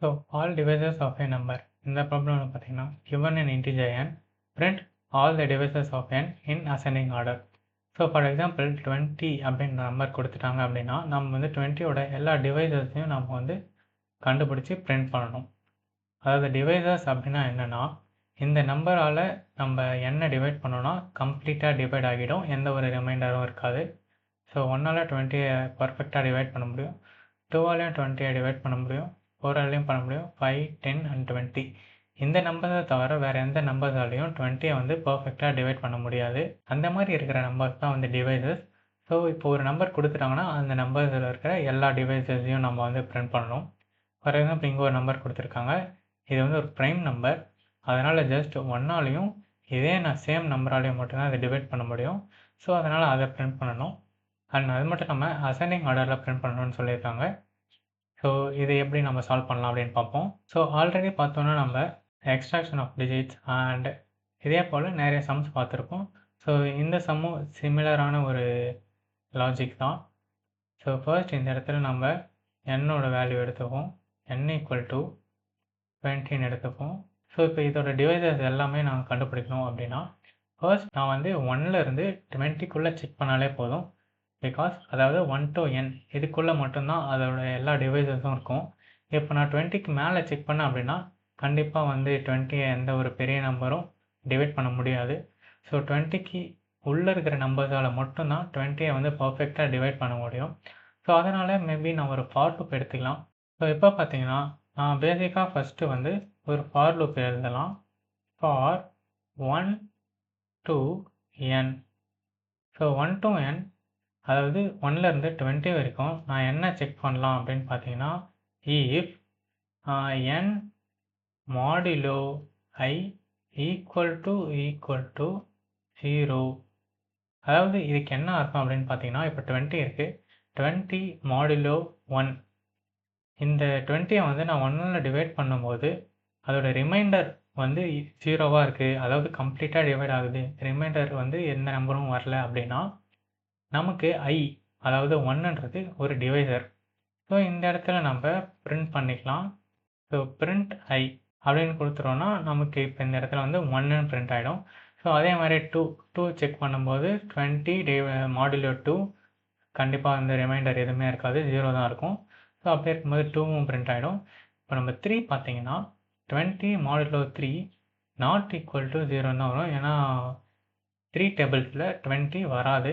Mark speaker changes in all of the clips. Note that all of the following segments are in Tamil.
Speaker 1: So all divisors of a number. இந்த ப்ராப்ளம்ல பார்த்தீங்கன்னா given an integer n, print all the divisors of n in ascending order. So for example 20 அப்படின்ற நம்பர் கொடுத்துட்டாங்க அப்படின்னா நம்ம வந்து 20யோட எல்லா டிவைசர்ஸையும் நம்ம வந்து கண்டுபிடிச்சி பிரிண்ட் பண்ணணும். அதாவது டிவைசர்ஸ் அப்படின்னா என்னென்னா இந்த நம்பரால் நம்ம என்ன டிவைட் பண்ணோன்னா கம்ப்ளீட்டாக டிவைட் ஆகிடும், எந்த ஒரு ரிமைண்டரும் இருக்காது. ஸோ 1ஆல் 20யை பர்ஃபெக்டாக டிவைட் பண்ண முடியும், 2ஆலையும் 20யை டிவைட் பண்ண முடியும், 4ஆலையும் பண்ண முடியும், 5, 10 and 20. இந்த நம்பரை தவிர வேறு எந்த நம்பர்ஸாலையும் 20யை வந்து பர்ஃபெக்டாக டிவைட் பண்ண முடியாது. அந்த மாதிரி இருக்கிற நம்பர்ஸ் தான் வந்து டிவைசஸ். ஸோ இப்போ ஒரு நம்பர் கொடுத்துட்டாங்கன்னா அந்த நம்பர்ஸில் இருக்கிற எல்லா டிவைசஸையும் நம்ம வந்து பிரிண்ட் பண்ணணும். ஃபார் எக்ஸாம்பிள் இங்கே ஒரு நம்பர் கொடுத்துருக்காங்க, இது வந்து ஒரு ப்ரைம் நம்பர், அதனால் ஜஸ்ட் 1ஆலையும் இதே சேம் நம்பராலையும் மட்டும்தான் அதை டிவைட் பண்ண முடியும். ஸோ அதனால் அதை பிரிண்ட் பண்ணணும். அண்ட் அது மட்டும் இல்லாமல் அசெண்டிங் ஆர்டரில் பிரிண்ட் பண்ணணும்னு சொல்லியிருக்காங்க. ஸோ இதை எப்படி நம்ம சால்வ் பண்ணலாம் அப்படின்னு பார்ப்போம். ஸோ ஆல்ரெடி பார்த்தோன்னா நம்ம எக்ஸ்ட்ராக்ஷன் ஆஃப் டிஜிட்ஸ் அண்ட் இதே போல் நிறைய சம்ஸ் பார்த்துருக்கோம். ஸோ இந்த சம்மும் சிமிலரான ஒரு லாஜிக் தான். ஸோ ஃபர்ஸ்ட் இந்த இடத்துல நம்ம என்னோட வேல்யூ எடுத்துப்போம், n ஈக்குவல் டு 20ன்னு எடுத்துப்போம். ஸோ இப்போ இதோட டிவைசஸ் எல்லாமே நான் கண்டுபிடிக்கணும் அப்படின்னா ஃபர்ஸ்ட் நான் வந்து 1லேருந்து 20க்குள்ளே செக் பண்ணாலே போதும். பிகாஸ் அதாவது 1 to n இதுக்குள்ளே மட்டும்தான் அதோட எல்லா டிவைசஸும் இருக்கும். இப்போ நான் 20க்கு மேலே செக் பண்ணேன் அப்படின்னா கண்டிப்பாக வந்து 20யை எந்த ஒரு பெரிய நம்பரும் டிவைட் பண்ண முடியாது. ஸோ 20க்கு உள்ளே இருக்கிற நம்பர்ஸால் மட்டும்தான் 20யை வந்து பர்ஃபெக்டாக டிவைட் பண்ண முடியும். ஸோ அதனால் மேபி நான் ஒரு ஃபார் லூப் எடுத்துக்கலாம். ஸோ இப்போ பார்த்தீங்கன்னா நான் பேசிக்காக ஃபஸ்ட்டு வந்து ஒரு ஃபார் லூப் எழுதலாம். For 1 to n. So 1 to n அதாவது 1லேருந்து 20 வரைக்கும் நான் என்ன செக் பண்ணலாம் அப்படின்னு பார்த்தீங்கன்னா if n modulo I equal to 0. அதாவது இதுக்கு என்ன அர்த்தம் அப்படின்னு பார்த்தீங்கன்னா இப்போ 20 இருக்குது, 20 மாடுலோ 1. இந்த 20யை வந்து நான் 1ல் டிவைட் பண்ணும்போது அதோட ரிமைண்டர் வந்து 0வாக இருக்குது, அதாவது கம்ப்ளீட்டாக டிவைட் ஆகுது, ரிமைண்டர் வந்து எந்த நம்பரும் வரல அப்படின்னா நமக்கு I அதாவது 1ன்றது ஒரு டிவைசர். ஸோ இந்த இடத்துல நம்ம பிரிண்ட் பண்ணிக்கலாம். ஸோ பிரிண்ட் I அப்படின்னு கொடுத்துட்டோன்னா நமக்கு இப்போ இந்த இடத்துல வந்து 1ன்னு பிரிண்ட் ஆகிடும். ஸோ அதே மாதிரி 2 செக் பண்ணும்போது 20 மாடுலோ 2 கண்டிப்பாக வந்து ரிமைண்டர் எதுவுமே இருக்காது, 0 தான் இருக்கும். ஸோ அப்படி இருக்கும்போது 2வும் பிரிண்ட் ஆகிடும். இப்போ நம்ம 3 பார்த்தீங்கன்னா 20 மாடுலோ 3 நாட் ஈக்குவல் டு 0 தான் வரும். ஏன்னா 3 டேபிள்ஸில் 20 வராது,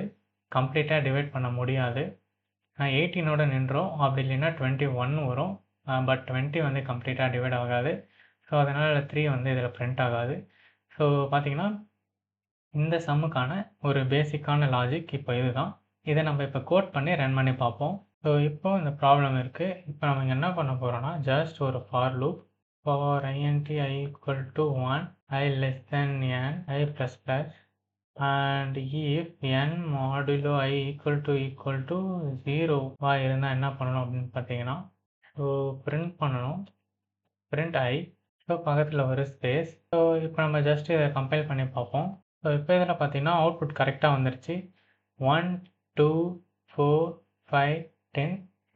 Speaker 1: கம்ப்ளீட்டாக டிவைட் பண்ண முடியாது. 18ஓட நின்றோம், அப்படி இல்லைன்னா 21 வரும். பட் 20 வந்து கம்ப்ளீட்டாக டிவைட் ஆகாது. ஸோ அதனால் 3 வந்து இதில் பிரிண்ட் ஆகாது. ஸோ பார்த்தீங்கன்னா இந்த சம்முக்கான ஒரு பேசிக்கான லாஜிக் இப்போ இதுதான். இதை நம்ம இப்போ கோட் பண்ணி ரன் பண்ணி பார்ப்போம். ஸோ இப்போ இந்த ப்ராப்ளம் இருக்குது. இப்போ நம்ம என்ன பண்ண போகிறோம்னா ஜஸ்ட் ஒரு for loop for int I equal to 1, I less than n, I plus plus and if n modulo I equal to 0 இருந்தால் என்ன பண்ணணும் அப்படின்னு பார்த்தீங்கன்னா ஸோ பிரிண்ட் பண்ணணும், பிரிண்ட் I. ஸோ பக்கத்தில் ஒரு ஸ்பேஸ். ஸோ இப்போ நம்ம ஜஸ்ட் இதை கம்பைல் பண்ணி பார்ப்போம். ஸோ இப்போ இதில் பார்த்தீங்கன்னா அவுட்புட் கரெக்டாக வந்துருச்சு. 1, 2, 4, 5, 10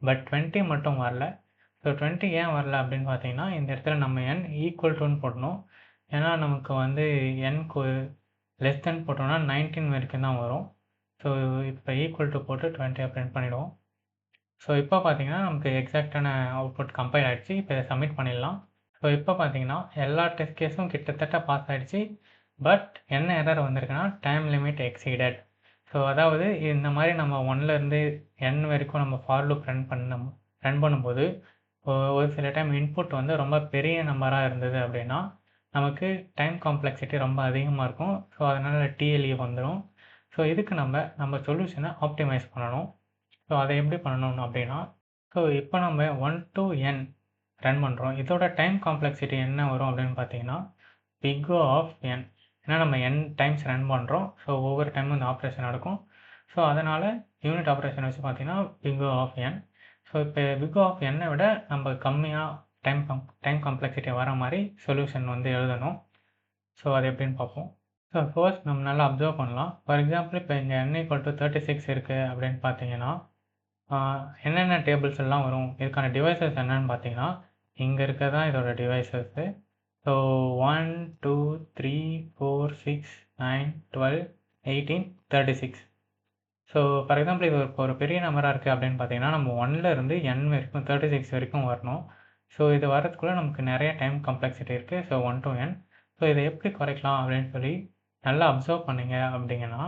Speaker 1: பட் 20 மட்டும் வரல. ஸோ 20 ஏன் வரல அப்படின்னு பார்த்தீங்கன்னா இந்த இடத்துல நம்ம n ஈக்குவல் டுன்னு போடணும். ஏன்னா நமக்கு வந்து n லெஸ் தென் போட்டோம்னா 19 வரைக்கும் தான் வரும். ஸோ இப்போ ஈக்குவல் டு போட்டு 20 பிரிண்ட் பண்ணிவிடுவோம். ஸோ இப்போ பார்த்தீங்கன்னா நமக்கு எக்ஸாக்டான அவுட்புட் கம்பைல் ஆகிடுச்சு. இப்போ இதை சப்மிட் பண்ணிடலாம். ஸோ இப்போ பார்த்தீங்கன்னா எல்லா டெஸ்ட் கேஸும் கிட்டத்தட்ட பாஸ் ஆகிடுச்சு. பட் என்ன எரர் வந்திருக்குன்னா டைம் லிமிட் எக்ஸீடட். ஸோ அதாவது இந்த மாதிரி நம்ம 1லேருந்து n வரைக்கும் நம்ம ஃபார் லூப் ரன் பண்ணும்போது ஒரு சில டைம் இன்புட் வந்து ரொம்ப பெரிய நம்பராக இருந்தது அப்படின்னா நமக்கு டைம் காம்ப்ளெக்சிட்டி ரொம்ப அதிகமாக இருக்கும். ஸோ அதனால் TLE வந்துடும். ஸோ இதுக்கு நம்ம சொல்யூஷனை ஆப்டிமைஸ் பண்ணணும். ஸோ அதை எப்படி பண்ணணும் அப்படின்னா ஸோ இப்போ நம்ம 1 to n ரன் பண்ணுறோம். இதோட டைம் காம்ப்ளெக்சிட்டி என்ன வரும் அப்படின்னு பார்த்தீங்கன்னா big O of n. ஏன்னா நம்ம n டைம்ஸ் ரன் பண்ணுறோம். ஸோ ஒவ்வொரு டைமும் இந்த ஆப்ரேஷன் நடக்கும். ஸோ அதனால் யூனிட் ஆப்ரேஷன் வச்சு பார்த்தீங்கன்னா big O of n. So இப்போ big O of n-ஐ விட நம்ம கம்மியாக டைம் காம்ப்ளெக்சிட்டி வர மாதிரி சொல்யூஷன் வந்து எழுதணும். ஸோ அது எப்படின்னு பார்ப்போம். ஸோ ஃபர்ஸ்ட் நம்ம நல்லா அப்சர்வ் பண்ணலாம். ஃபார் எக்ஸாம்பிள் இப்போ இங்கே n ஈக்குவல் டு 36 இருக்குது அப்படின்னு பார்த்தீங்கன்னா என்னென்ன டேபிள்ஸ் எல்லாம் வரும், இதுக்கான டிவைசஸ் என்னென்னு பார்த்தீங்கன்னா இங்கே இருக்க தான் இதோட devices. So 1 2 3 4 6 9 12 18 36. So for example இது ஒரு பெரிய நம்பராக இருக்குது அப்படின்னு பார்த்தீங்கன்னா நம்ம 1ல் இருந்து n வரைக்கும் 36 வரைக்கும் வரணும். ஸோ இது வரதுக்குள்ளே நமக்கு நிறைய டைம் காம்ப்ளெக்சிட்டி இருக்குது. So 1 to n. ஸோ இதை எப்படி குறைக்கலாம் அப்படின்னு சொல்லி நல்லா அப்சர்வ் பண்ணிங்க அப்படிங்கன்னா,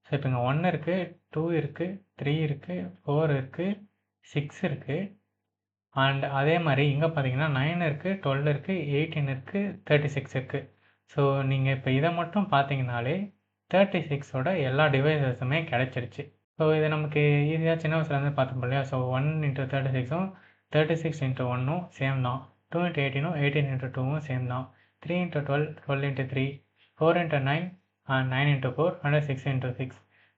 Speaker 1: ஸோ இப்போ இங்கே 1 இருக்குது, 2 இருக்குது, 3 இருக்குது, 4 இருக்குது, 6 இருக்குது. அண்ட் அதே மாதிரி இங்கே பார்த்தீங்கன்னா 9 இருக்குது, 12 இருக்குது, 18 இருக்குது, 36 இருக்குது. ஸோ நீங்கள் இப்போ இதை மட்டும் பார்த்தீங்கனாலே 36ஓட எல்லா டிவைசஸுமே கிடச்சிருச்சு. ஸோ இது நமக்கு ஈஸியாக சின்ன வயசுலேருந்து பார்த்துப்போம் இல்லையா? ஸோ 1 × 36ம் 36 × 1ம் சேம் தான். 2 × 18ம் 18 × 2ம் சேம் தான். 3 × 12 12 × 3 4 × 9 9 × 4 and 6 × 6.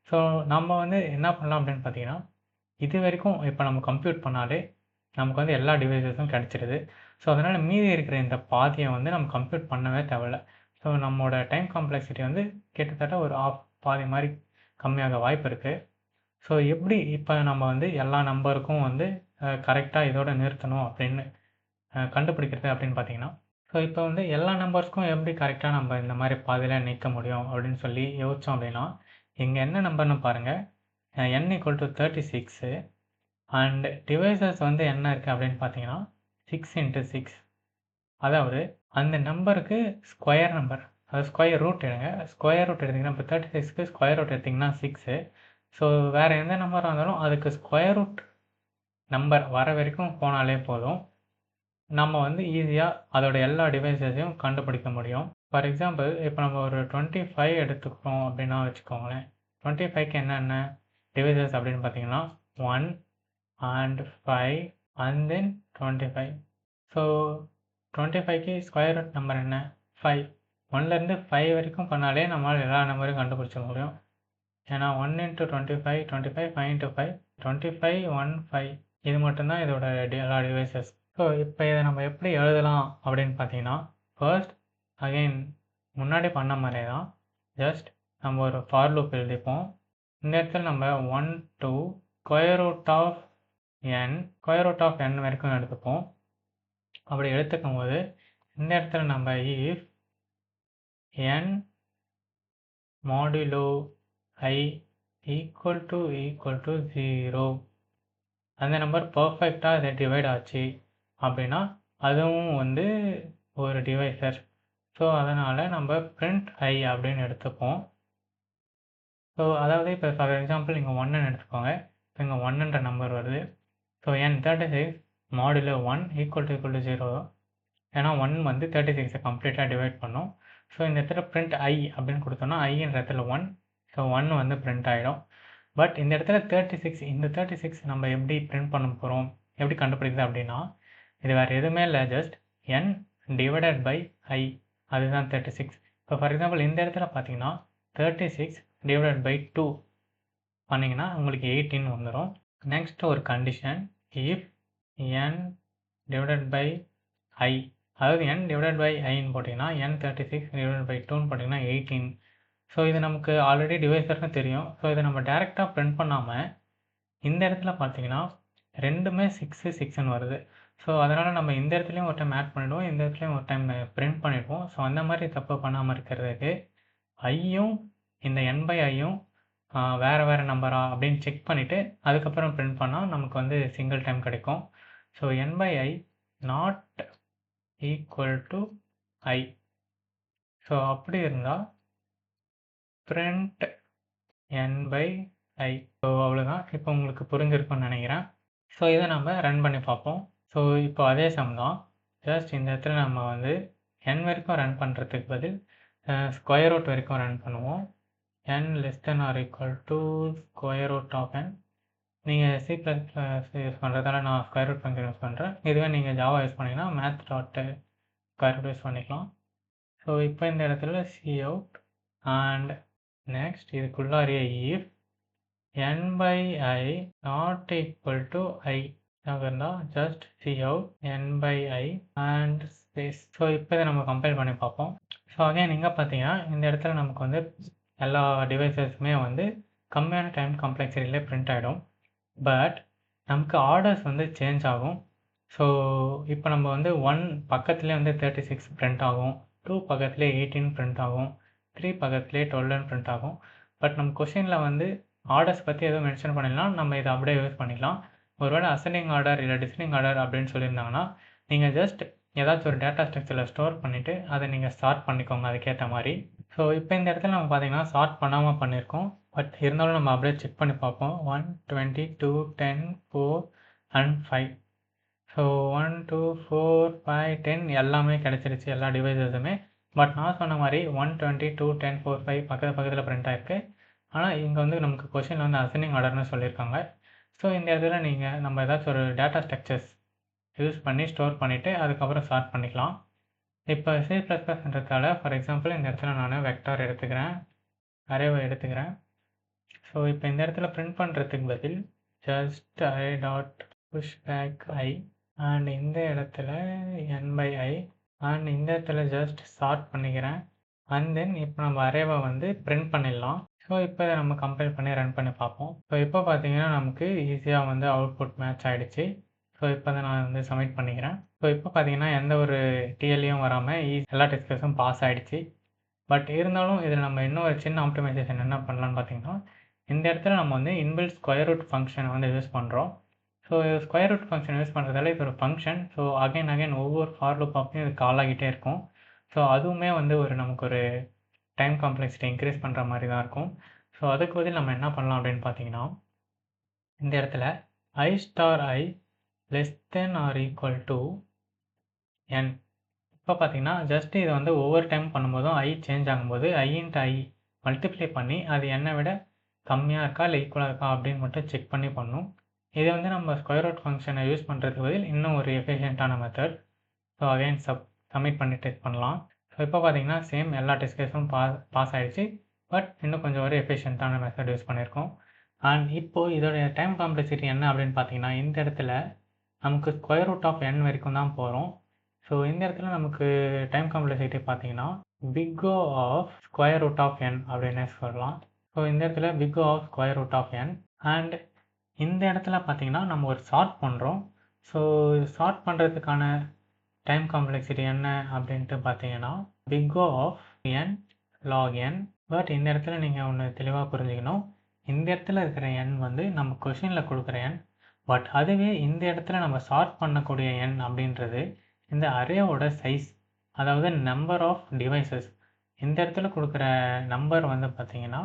Speaker 1: ஸோ நம்ம வந்து என்ன பண்ணலாம் அப்படின்னு பார்த்தீங்கன்னா, இது வரைக்கும் இப்போ நம்ம கம்ப்யூட் பண்ணாலே நமக்கு வந்து எல்லா டிவைசஸும் கிடச்சிருது. ஸோ அதனால் மீதி இருக்கிற இந்த பாதியை வந்து நம்ம கம்ப்யூட் பண்ணவே தேவையில்ல. ஸோ நம்மளோட டைம் காம்ப்ளெக்சிட்டி வந்து கிட்டத்தட்ட ஒரு பாதி மாதிரி கம்மியாக வாய்ப்பு இருக்குது. ஸோ எப்படி இப்போ நம்ம வந்து எல்லா நம்பருக்கும் வந்து கரெக்டாக இதோட நிறுத்தணும் அப்படின்னு கண்டுபிடிக்கிறது அப்படின்னு பார்த்தீங்கன்னா, ஸோ இப்போ வந்து எல்லா நம்பர்ஸ்க்கும் எப்படி கரெக்டாக நம்ம இந்த மாதிரி பாதியில் நிற்க முடியும் அப்படின்னு சொல்லி யோசித்தோம் அப்படின்னா, இங்கே என்ன நம்பர்னு பாருங்கள், n = 36 அண்ட் டிவைசஸ் வந்து என்ன இருக்குது அப்படின்னு பார்த்தீங்கன்னா 6 × 6. அதாவது அந்த நம்பருக்கு ஸ்கொயர் நம்பர், அதாவது ஸ்கொயர் ரூட் எடுங்க. ஸ்கொயர் ரூட் எடுத்திங்கன்னா இப்போ 36க்கு ஸ்கொயர் ரூட் எடுத்திங்கன்னா 6. ஸோ வேறு எந்த நம்பராக இருந்தாலும் அதுக்கு ஸ்கொயர் ரூட் நம்பர் வர வரைக்கும் போனாலே போதும், நம்ம வந்து ஈஸியாக அதோட எல்லா டிவைசஸையும் கண்டுபிடிக்க முடியும். ஃபார் எக்ஸாம்பிள் இப்போ நம்ம ஒரு 25 எடுத்துக்கிறோம் அப்படின்னா வச்சுக்கோங்களேன். 25க்கு என்னென்ன டிவைசஸ் அப்படின்னு பார்த்தீங்கன்னா 1 and 5 and then 25. ஸோ 25க்கு ஸ்கொயர் ரூட் நம்பர் என்ன? 5. 1லேருந்து 5 வரைக்கும் பண்ணாலே நம்மளால் எல்லா நம்பரையும் கண்டுபிடிச்ச முடியும். ஏன்னா 1 × 25 25 5 × 5 25 1 5. இது மட்டும்தான் இதோட எல்லா டிவைசஸ். ஸோ இப்போ இதை நம்ம எப்படி எழுதலாம் அப்படின்னு பார்த்தீங்கன்னா, ஃபர்ஸ்ட் அகெயின் முன்னாடி பண்ண மாதிரியே தான், ஜஸ்ட் நம்ம ஒரு ஃபார் லூப் எழுதிப்போம். இந்த இடத்துல நம்ம 1 to square root of n வரைக்கும் எடுத்துப்போம். அப்படி எடுத்துக்கும் போது இந்த இடத்துல நம்ம if n modulo I equal to 0 அந்த நம்பர் பர்ஃபெக்டாக இதை டிவைட் ஆச்சு அப்படின்னா அதுவும் வந்து ஒரு டிவைசர். ஸோ அதனால் நம்ம print I அப்படின்னு எடுத்துப்போம். ஸோ அதாவது இப்போ ஃபார் எக்ஸாம்பிள் இங்கே 1ன்னு எடுத்துக்கோங்க. இப்போ இங்கே 1ன்ற நம்பர் வருது. So n36 modulo 1 equal to 0. ஏன்னா 1 வந்து 36ஐ கம்ப்ளீட்டாக டிவைட் பண்ணும். ஸோ இந்த இடத்துல print I அப்படின்னு கொடுத்தோன்னா ஐன்ற இடத்துல 1. ஸோ 1 வந்து print ஆகிடும். பட் இந்த இடத்துல 36, இந்த 36 நம்ம எப்படி print பண்ண போகிறோம், எப்படி கண்டுபிடிக்குது அப்படின்னா, இது வேறு எதுவுமே இல்லை, just n divided by I, அதுதான் 36. இப்போ ஃபார் எக்ஸாம்பிள் இந்த இடத்துல பார்த்தீங்கன்னா 36 டிவைடட் பை 2 பண்ணிங்கன்னா உங்களுக்கு 18 வந்துடும். நெக்ஸ்ட் ஒரு condition, if n divided by I, அதாவது n டிவைடட் பை ஐன்னு போட்டிங்கன்னா n36 டிவைடட் பை 2ன்னு போட்டிங்கன்னா 18. ஸோ இது நமக்கு ஆல்ரெடி டிவைசர்னு தெரியும். ஸோ இதை நம்ம டேரெக்டாக பிரிண்ட் பண்ணாமல் இந்த இடத்துல பார்த்தீங்கன்னா ரெண்டுமே 6 6ன்னு வருது. ஸோ அதனால் நம்ம இந்த இடத்துலையும் ஒரு டைம் ஆட் பண்ணிவிடுவோம், இந்த இடத்துலையும் ஒரு டைம் பிரிண்ட் பண்ணிவிடுவோம். ஸோ அந்த மாதிரி தப்பு பண்ணாமல் இருக்கிறதுக்கு ஐயும் இந்த n/iயும் வேறு நம்பரா அப்படின்னு செக் பண்ணிவிட்டு அதுக்கப்புறம் பிரிண்ட் பண்ணால் நமக்கு வந்து சிங்கிள் டைம் கிடைக்கும். So n/i not equal to I. So அப்படி இருந்தால் print n/i. ஸோ அவ்வளோதான். இப்போ உங்களுக்கு புரிஞ்சிருக்கும்னு நினைக்கிறேன். ஸோ இதை நம்ம ரன் பண்ணி பார்ப்போம். ஸோ இப்போ அதே சம் தான், ஜஸ்ட் இந்த இடத்துல நம்ம வந்து n வரைக்கும் ரன் பண்ணுறதுக்கு பதில் ஸ்கொயர் ரூட் வரைக்கும் ரன் பண்ணுவோம். n less than or equal to square root of n. நீங்கள் C++ யூஸ் பண்ணுறதால நான் ஸ்கொயர் ரூட் ஃபங்க்ஷன் யூஸ் பண்ணுறேன். இதுவே நீங்கள் ஜாவா யூஸ் பண்ணிங்கன்னா math.ஸ்கொயர் ரூட் யூஸ் பண்ணிக்கலாம். ஸோ இப்போ இந்த இடத்துல cout அண்ட் நெக்ஸ்ட் இதுக்குள்ளாரிய if n/i not equal to I இருந்தால் just cout n/i and space. So இப்போ இதை நம்ம கம்பைல் பண்ணி பார்ப்போம். ஸோ அகைன் இங்கே பார்த்தீங்கன்னா இந்த இடத்துல நமக்கு வந்து எல்லா டிவைசஸுமே வந்து கம்மியான டைம் காம்ப்ளெக்சிட்டியிலே பிரிண்ட் ஆகிடும். பட் நமக்கு ஆர்டர்ஸ் வந்து சேஞ்ச் ஆகும். ஸோ இப்போ நம்ம வந்து 1 பக்கத்துலேயே வந்து 36 பிரிண்ட் ஆகும், 2 பக்கத்துலேயே 18 பிரிண்ட் ஆகும், 3 பக்கத்துலேயே 12 பிரிண்ட் ஆகும். பட் நம்ம கொஷினில் வந்து ஆர்டர்ஸ் பற்றி எதுவும் மென்ஷன் பண்ணிடலாம், நம்ம இதை அப்படியே யூஸ் பண்ணிக்கலாம். ஒருவேளை அசெண்டிங் ஆர்டர் இல்லை டிசெண்டிங் ஆர்டர் அப்படின்னு சொல்லியிருந்தாங்கன்னா நீங்கள் ஜஸ்ட் ஏதாச்சும் ஒரு டேட்டா ஸ்ட்ரக்சரில் ஸ்டோர் பண்ணிவிட்டு அதை நீங்கள் சார்ட் பண்ணிக்கோங்க அதுக்கேற்ற மாதிரி. ஸோ இப்போ இந்த இடத்துல நம்ம பார்த்தீங்கன்னா சார்ட் பண்ணாமல் பண்ணியிருக்கோம். பட் இருந்தாலும் நம்ம அப்படியே செக் பண்ணி பார்ப்போம். 1, 20, 2, 10, 4 அண்ட் 5. ஸோ 1, 2, 4, 5, 10 எல்லாமே கிடச்சிருச்சு, எல்லா டிவைசஸுமே. பட் நான் சொன்ன மாதிரி 1, 20, 2, 10, 4, 5 பக்கத்தில் பிரிண்ட் ஆகிருக்கு. ஆனால் இங்கே வந்து நமக்கு கொஷினில் வந்து அசெண்டிங் ஆர்டர்னு சொல்லியிருக்காங்க. ஸோ இந்த இடத்துல நீங்கள் நம்ம ஏதாச்சும் ஒரு டேட்டா ஸ்ட்ரக்சர்ஸ் யூஸ் பண்ணி ஸ்டோர் பண்ணிவிட்டு அதுக்கப்புறம் சார்ட் பண்ணிக்கலாம். இப்போ C++ன்றதால ஃபார் எக்ஸாம்பிள் இந்த இடத்துல நான் வெக்டார் எடுத்துக்கிறேன், அரேவை எடுத்துக்கிறேன். ஸோ இப்போ இந்த இடத்துல பிரிண்ட் பண்ணுறதுக்கு பதில் just array dot push back I and இந்த இடத்துல n/i அண்ட் இந்த இடத்துல ஜஸ்ட் சார்ட் பண்ணிக்கிறேன். அண்ட் தென் இப்போ நம்ம அரேவை வந்து பிரிண்ட் பண்ணிடலாம். ஸோ இப்போ இதை நம்ம கம்பைல் பண்ணி ரன் பண்ணி பார்ப்போம். ஸோ இப்போ பார்த்தீங்கன்னா நமக்கு ஈஸியாக வந்து அவுட்புட் மேட்ச் ஆகிடுச்சு. ஸோ இப்போ தான் நான் வந்து சப்மிட் பண்ணிக்கிறேன். ஸோ இப்போ பார்த்தீங்கன்னா எந்த ஒரு டிஎல்லையும் வராமல் எல்லா டெஸ்ட் கேஸும் பாஸ் ஆகிடுச்சு. பட் இருந்தாலும் இதில் நம்ம இன்னும் ஒரு சின்ன ஆப்டிமைசேஷன் என்ன பண்ணலான்னு பார்த்தீங்கன்னா, இந்த இடத்துல நம்ம வந்து இன்பில்ட் ஸ்கொயர் ரூட் ஃபங்க்ஷனை வந்து யூஸ் பண்ணுறோம். So square root function use பண்ணுறதால இது ஒரு ஃபங்க்ஷன். ஸோ அகைன் ஒவ்வொரு ஃபார் லூப் அப்பையும் இது கால் ஆகிட்டே இருக்கும். ஸோ அதுவுமே வந்து நமக்கு ஒரு டைம் காம்ப்ளெக்சிட்டி இன்க்ரீஸ் பண்ணுற மாதிரி தான் இருக்கும். ஸோ அதுக்கு பதில் நம்ம என்ன பண்ணலாம் அப்படின்னு பார்த்தீங்கன்னா, இந்த இடத்துல i*i less than or equal to n. இப்போ பார்த்தீங்கன்னா ஜஸ்ட் இதை வந்து ஒவ்வொரு டைம் பண்ணும்போதும் i சேஞ்ச் ஆகும்போது i into i மல்டிப்ளை பண்ணி அது என்னை விட கம்மியாக இருக்கா இல்லை ஈக்குவலாக இருக்கா அப்படின்னு மட்டும் செக் பண்ணி பண்ணும். இதை வந்து நம்ம ஸ்கொயர் ரூட் ஃபங்க்ஷனை யூஸ் பண்ணுறதுக்கு பதில் இன்னும் ஒரு எஃபிஷியண்ட்டான மெத்தட். ஸோ அகைன் சப்மிட் பண்ணி டெஸ்ட் பண்ணலாம். ஸோ இப்போ பார்த்தீங்கன்னா சேம் எல்லா டெஸ்ட் கேஸும் பாஸ் ஆகிடுச்சு. பட் இன்னும் கொஞ்சம் ஒரு எஃபிஷியண்ட்டான மெத்தட் யூஸ் பண்ணியிருக்கோம். அண்ட் இப்போது இதோடைய டைம் காம்ப்ளெக்சிட்டி என்ன அப்படின்னு பார்த்தீங்கன்னா, இந்த இடத்துல நமக்கு ஸ்கொயர் ரூட் ஆஃப் n வரைக்கும் தான் போகிறோம். ஸோ இந்த இடத்துல நமக்கு டைம் காம்ப்ளெக்சிட்டி பார்த்தீங்கன்னா big O of square root of n அப்படின்னு சொல்லலாம். ஸோ இந்த இடத்துல big O of square root of n. And இந்த இடத்துல பார்த்தீங்கன்னா நம்ம ஒரு சார்ட் பண்ணுறோம். ஸோ சார்ட் பண்ணுறதுக்கான டைம் காம்ப்ளெக்சிட்டி என்ன அப்படின்ட்டு பார்த்தீங்கன்னா big O of n log n. But இந்த இடத்துல நீங்கள் ஒன்று தெளிவாக புரிஞ்சுக்கணும். இந்த இடத்துல இருக்கிற n வந்து நம்ம கொஷினில் கொடுக்குற n. பட் அதுவே இந்த இடத்துல நம்ம சார்ட் பண்ணக்கூடிய n அப்படின்றது இந்த அரேவோட சைஸ், அதாவது நம்பர் ஆஃப் டிவைசஸ். இந்த இடத்துல கொடுக்குற நம்பர் வந்து பார்த்தீங்கன்னா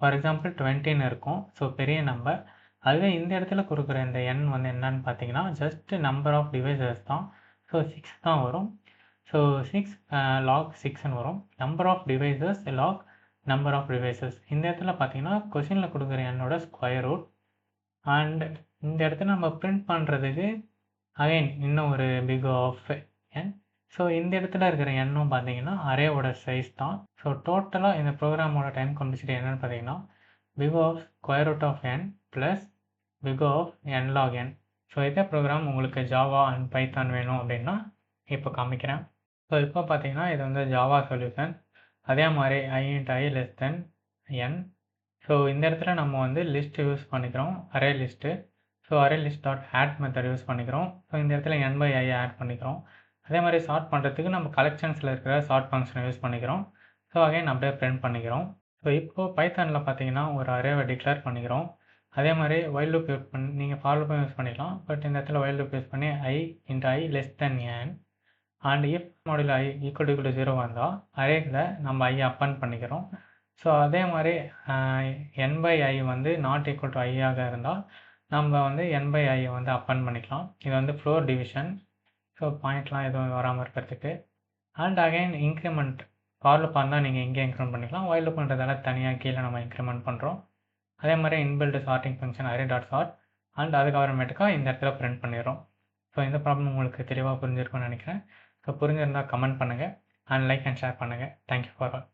Speaker 1: ஃபார் எக்ஸாம்பிள் 20ன்னு இருக்கும். ஸோ பெரிய நம்பர். அதுவே இந்த இடத்துல கொடுக்குற இந்த n வந்து என்னன்னு பார்த்தீங்கன்னா ஜஸ்ட் நம்பர் ஆஃப் டிவைசஸ் தான். ஸோ 6 தான் வரும். ஸோ 6 log 6ன்னு வரும். Number of devices log number of devices. இந்த இடத்துல பார்த்தீங்கன்னா கொஷினில் கொடுக்குற என்னோட ஸ்கொயர் ரூட். அண்ட் இந்த இடத்துல நம்ம பிரிண்ட் பண்ணுறதுக்கு அகைன் இன்னும் ஒரு பிக் ஆஃப் n. ஸோ இந்த இடத்துல இருக்கிற எண்ணும் பார்த்தீங்கன்னா அரேவோட சைஸ் தான். ஸோ டோட்டலாக இந்த ப்ரோக்ராமோட டைம் காம்ப்ளெக்சிட்டி என்னென்னு பார்த்தீங்கன்னா big of square root of n plus big of n log n. So இதே ப்ரோக்ராம் உங்களுக்கு ஜாவா அண்ட் பைத்தான் வேணும் அப்படின்னா இப்போ காமிக்கிறேன். ஸோ இப்போ பார்த்தீங்கன்னா இது வந்து ஜாவா சொல்யூஷன். அதே மாதிரி i into i less than n. So இந்த இடத்துல நம்ம வந்து லிஸ்ட் யூஸ் பண்ணிக்கிறோம், array list. So array list dot add method use பண்ணிக்கிறோம். ஸோ இந்த இடத்துல n/i ஆட் பண்ணிக்கிறோம். அதே மாதிரி சார்ட் பண்ணுறதுக்கு நம்ம கலெக்ஷன்ஸில் இருக்கிற சார்ட் ஃபங்க்ஷனை யூஸ் பண்ணிக்கிறோம். ஸோ அகைன் அப்படியே பிரிண்ட் பண்ணிக்கிறோம். ஸோ இப்போது பைத்தானில் பார்த்தீங்கன்னா ஒரு அரேவை டிக்ளேர் பண்ணிக்கிறோம். அதே மாதிரி வைல் லூப் யூஸ் பண்ணி நீங்கள் ஃபார் லூப்பும் யூஸ் பண்ணிக்கலாம். பட் இந்த இடத்துல வைல் லூப் யூஸ் பண்ணி i into i less than n and if மாடுல i equal to 0 வந்தால் அரேயில் நம்ம i அப்பன் பண்ணிக்கிறோம். ஸோ அதே மாதிரி n/i வந்து நாட் ஈக்குவல் டு i ஆக இருந்தால் நம்ம வந்து n/i வந்து அப்பன் பண்ணிக்கலாம். இது வந்து ஃப்ளோர் டிவிஷன். ஸோ பாயிண்ட்லாம் எதுவும் வராமல் இருக்கிறதுக்கு. And again increment for loop இருந்தால் நீங்கள் இங்கே இன்க்ரிமெண்ட் பண்ணிக்கலாம். வைல் லூப் பண்ணுறதால தனியாக கீழே நம்ம இன்க்ரிமெண்ட் பண்ணுறோம். அதே மாதிரி inbuilt sorting function array dot sort and அதுக்கப்புறமேட்டுக்கா இந்த இடத்துல பிரிண்ட் பண்ணிடுறோம். ஸோ இந்த ப்ராப்ளம் உங்களுக்கு தெளிவாக புரிஞ்சிருக்கும்னு நினைக்கிறேன். ஸோ புரிஞ்சிருந்தால் கமெண்ட் பண்ணுங்கள் அண்ட் லைக் அண்ட் ஷேர் பண்ணுங்கள். Thank you for all.